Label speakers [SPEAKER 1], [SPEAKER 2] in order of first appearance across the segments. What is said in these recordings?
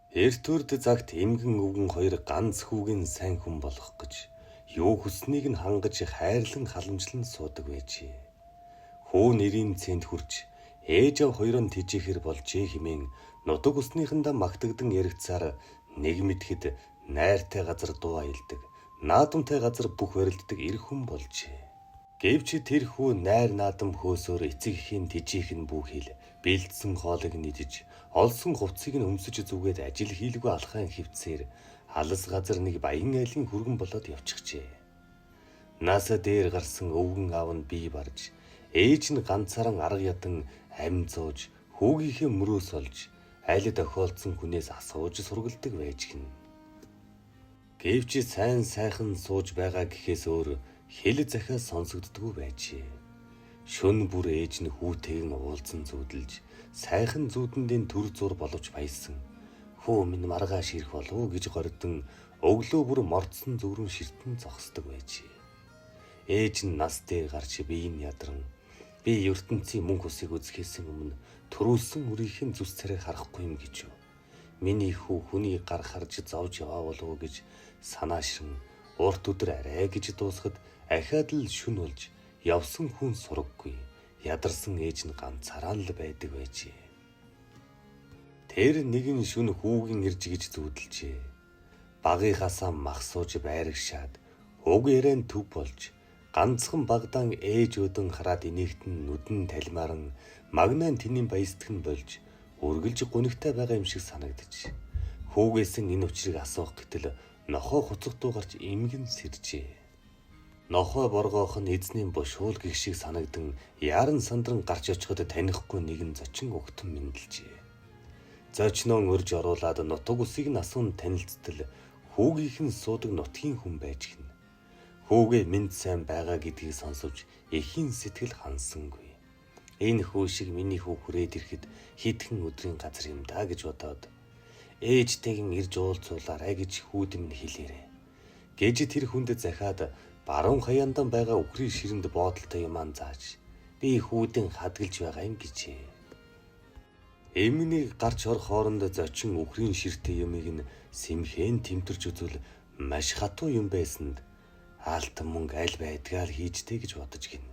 [SPEAKER 1] Эртүрд загт эмгэн өвгөн хоёр ганц хүүгийн сайн хүн болох гэж юу хүснийг нь хангаж хайрлан халамжлан суудаг байжээ. Хүү нэрийн цэнд хүрч ээж ав хоёроо тэжээхэр болжээ хэмээн нутаг усныхандаа магтагдан яригцаар нэг мэдхэд найртай газар дуу аялдаг, наадамтай газар бүх барилддаг эр хүн болжээ. Гэвч тэр хүү найр наадам хөөсөөр эцэг эхийн тэжээх нь бүхэл бэлдсэн хоолыг нийдэж олсон хувцсыг нь өмсөж зүгээд ажил хийлгүй алхайн хөвцээр алс газар нэг баян айлын хүргэн болоод явчихжээ. Нааса дээр гарсан өвгөн аав нь бие барж, ээж нь ганцаараа арга ядан амь зууж, хүүгийнхээ мөрөөс олж, аль тохиолдсон хүнээс асууж сургалдаг байж гин. Гэвч сайн сайхан сууж байгаа гэхээс өөр хэл захиа сонсогддгүй байжээ. Шөн бүр ээж нь хүүтэйгэн уулзан зүудэлж, сайхан зүудэндээ төр зур боловч баясан. Хөө минь маргааш ирэх болов гэж гордон өглөө бүр мордсон зүрэн ширтэн зогсдог байжээ. Ээж нь нас дээр гарч биеийн ядран би ертөнцийн мөнх усыг үзэхээс өмнө төрүүлсэн үрийнхэн зүс царайг харахгүй юм гэж юу. Миний хүү хүний гар харж зовж яваа болов гэж санаашин урт өдөр арай гэж дуусахад ахаад л шүн болж явсан хүн сураггүй. Ядарсан ээж нь ганцаараа л байдаг байжээ. Тэр нэгэн шүн хүүгийн ирж гэж зүудэлжээ. Багийнхаасаа мах сууж байрагшаад уг ярэн төв болж ганцхан багдаан ээж өдөн хараад инээхтэн нүдэн талмааран магнан тэний баясдгэн болж үргэлж гунигтай байгаа юм шиг санагдаж хүүгээс энэ учрыг асуух гэтэл нохоо хуцах дуу гарч эмгэн сэржээ. Нохоо боргоох нь эзний бушуул гих шиг санагдан яран сандран гарч очиход танихгүй нэгэн зочин өгтөн мэндэлжээ. Зочноо урьж оруулаад нутаг усыг нь асуун танилцтал хүүгийнх нь суудаг нутгийн хүн байж гин. Хүүгээ минь сайн байгаа гэдгийг сонсовч эхийн сэтгэл хансангүй. Энэ хүү шиг миний хүү хүрээд ирэхэд хитгэн өдрийн газар юм даа гэж бодоод ээжтэйгэн ирж уулзуулаарай гэж хүүд минь хэлээрэ. Гэж тэр хүнд захиад баруун хаяандан байгаа үхрийн ширэнд боодолтой юман зааж би хүүдэн хадгалж байгаа юм гэжээ. Эмнийг гарч орох хооронд зочин үхрийн ширтээ юмыг нь сэмхэн тэмтэрч үзвэл маш хатуу юм байсанд аалтан мөнгө аль байдгаа л хийжтэй гэж бодож гин.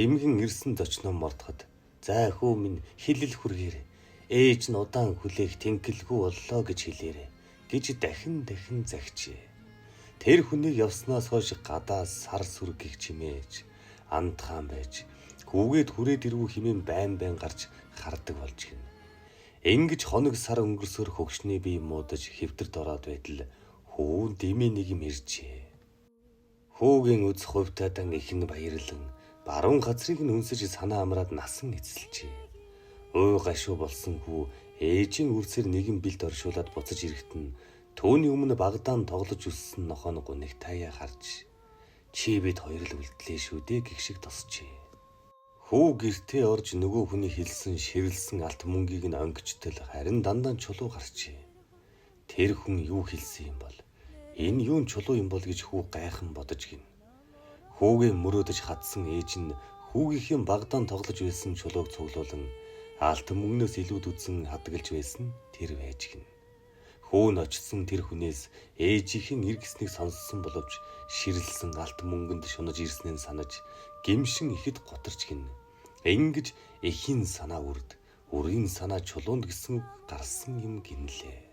[SPEAKER 1] Эмгэн ирсэн зочноо мордоход за хүү минь хилэл хүргээр ээж нь удаан хүлээх тэнхэлгүй боллоо гэж хэлээрэ гэж дахин загчээ. Тэр хүнийг явснаас хойш гадаа сар сүргэх чимээж андхан байж хүүгээд хүрээд ирвүү хэмээн байн гарч хардаг болж гин. Ингэж хоног сар өнгөрсөөр хөгшний бие муудаж хэвтэрд ороод байтал хүү дэмий нэг юм иржээ. Хүүгийн үз хувьтаадан ихэн баярлан баруун газрыг нь өнсөж санаа амраад насан эцэлжээ. Ой гашуу болсон хүү ээжийн үрсээр нэгэн бэлд оршуулад буцаж ирэхэд нь түүний өмнө багдаан тоглож өссөн нохоо гуниг таяа харж чи бид хоёр л үлдлээ шүү дээ гэх шиг тосчээ. Хүү гэртээ орж нөгөө хүний хэлсэн ширэлсэн алт мөнгийг нь онгичтэл харин дандаа чулуу гарчээ. Тэр хүн юу хэлсэн юм бол энэ юун чулуу юм бол гэж хүү гайхан бодож гин. Хүүгээ мөрөөдөж хатсан ээж нь хүүгийнхээ багдаан тоглож байсан чулууг цуглуулан алт мөнгнөөс илүүд үзэн хадгалж байсан тэр байж гин. Хүү нь очсон тэр хүнээс ээжийнхэн эргэснийг сонссон боловч ширэлсэн алт мөнгөнд шунаж ирснээ санаж гимшин ихэд гутарч гин. Ингэж эхийн санаа үрд, үрийн санаа чулуунд гисэн гарсан юм гинлээ.